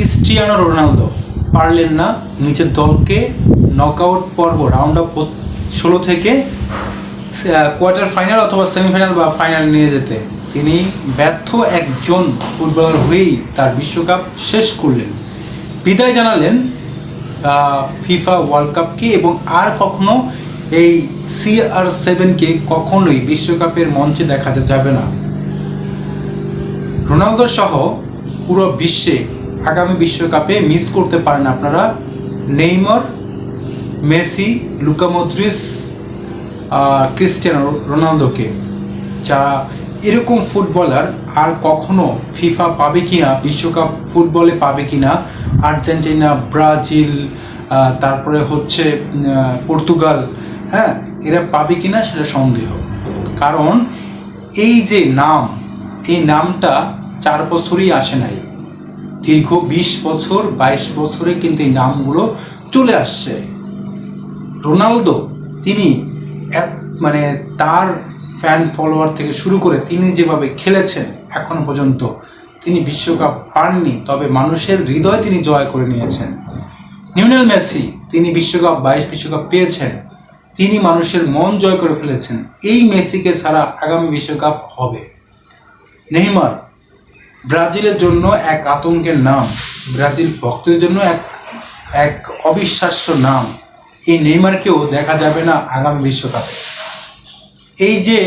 Cristiano Ronaldo পারলেন না নিচের দলকে নকআউট পর্ব রাউন্ড অফ 16 থেকে কোয়ার্টার ফাইনাল অথবা সেমিফাইনাল বা ফাইনাল নিয়ে যেতে। তিনি ব্যর্থ একজন ফুটবলার হয়েই তার বিশ্বকাপ শেষ করলেন, বিদায় জানালেন ফিফা ওয়ার্ল্ড কাপকে এবং আর কখনো এই CR7কে কখনোই বিশ্বকাপের মঞ্চে দেখা যাবে না। রোনালদো সহ পুরো বিশ্বে আগামী বিশ্বকাপে মিস করতে পারেন আপনারা Neymar, Messi, Luka Modric, Cristiano রোনালদোকে। যা এরকম ফুটবলার আর কখনো ফিফা পাবে কিনা, বিশ্বকাপ ফুটবলে পাবে কিনা, আর্জেন্টিনা, ব্রাজিল, তারপরে হচ্ছে পর্তুগাল, হ্যাঁ, এরা পাবে কিনা সেটা সন্দেহ। কারণ এই যে নাম, এই নামটা 4 বছরই আসে নাই, দীর্ঘ 20 বছর 22 বছরে কিন্তু এই নামগুলো চলে আসছে। রোনালদো তিনি মানে তার ফ্যান ফলোয়ার থেকে শুরু করে তিনি যেভাবে খেলেছেন এখনো পর্যন্ত, তিনি বিশ্বকাপ পাননি, তবে মানুষের হৃদয় তিনি জয় করে নিয়েছেন। লিওনেল মেসি তিনি বিশ্বকাপ 22 বিশ্বকাপ পেয়েছেন, তিনি মানুষের মন জয় করে ফেলেছেন। এই মেসিকে ছাড়া আগামী বিশ্বকাপ হবে। নেইমার ব্রাজিলের জন্য এক আতঙ্কের নাম, ব্রাজিল ভক্তদের জন্য এক অবিশ্বাস্য নাম। এই নেইমারকেও দেখা যাবে না আগামী বিশ্বকাপে। এই যে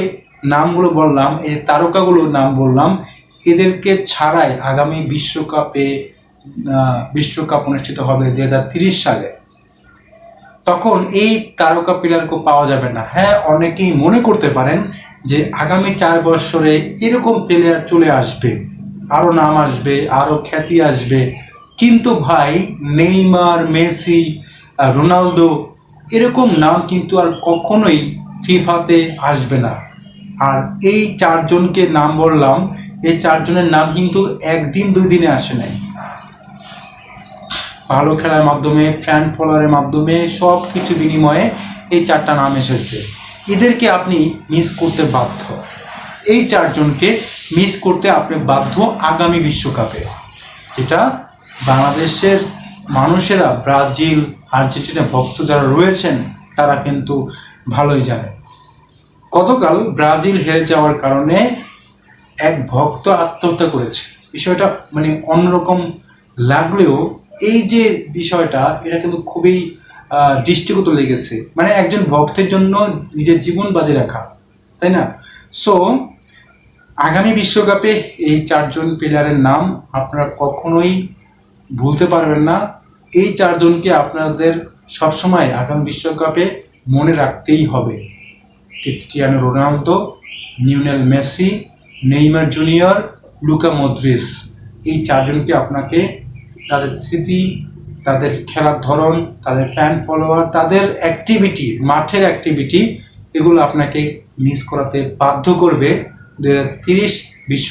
নামগুলো বললাম, এই তারকাগুলোর নাম বললাম, এদেরকে ছাড়াই আগামী বিশ্বকাপ অনুষ্ঠিত হবে 2030 সালে। তখন এই তারকা প্লেয়ারকে পাওয়া যাবে না। হ্যাঁ, অনেকেই মনে করতে পারেন যে আগামী 4 বছরে এরকম প্লেয়ার চলে আসবে, আরও নাম আসবে, আরও খ্যাতি আসবে, কিন্তু ভাই নেইমার, মেসি, রোনালদো এরকম নাম কিন্তু আর কখনোই ফিফাতে আসবে না। আর এই 4 জনকে নাম বললাম, এই 4 জনের নাম কিন্তু একদিন 2 দিনে আসে নাই। ভালো খেলার মাধ্যমে, ফ্যান ফলোয়ারের মাধ্যমে, সব কিছু বিনিময়ে এই 4টা নাম এসেছে। এদেরকে আপনি মিস করতে বাধ্য, এই 4 জনকে মিস করতে আপনি বাধ্য আগামী বিশ্বকাপে, যেটা বাংলাদেশের মানুষেরা, ব্রাজিল, আর্জেন্টিনা ভক্ত যারা রয়েছেন তারা কিন্তু ভালোই জানে। গতকাল ব্রাজিল হেরে যাওয়ার কারণে এক ভক্ত আত্মহত্যা করেছে। বিষয়টা মানে অন্যরকম লাগলেও এই যে বিষয়টা, এটা কিন্তু খুবই দৃষ্টিগত লেগেছে। মানে একজন ভক্তের জন্য নিজের জীবন বাজি রাখা, তাই না? সো আগামী বিশ্বকাপে এই 4 জন প্লেয়ারের নাম আপনারা কখনোই ভুলতে পারবেন না। এই 4 জনকে আপনাদের সবসময় আগামী বিশ্বকাপে মনে রাখতেই হবে। Cristiano Ronaldo, Lionel Messi, Neymar junior, Luka Modric, এই 4 জনকে আপনাকে তাদের স্মৃতি, তাদের খেলার ধরন, তাদের ফ্যান ফলোয়ার, তাদের অ্যাক্টিভিটি, মাঠের অ্যাক্টিভিটি, এগুলো আপনাকে মিস করাতে বাধ্য করবে 2030 বিশ্ব।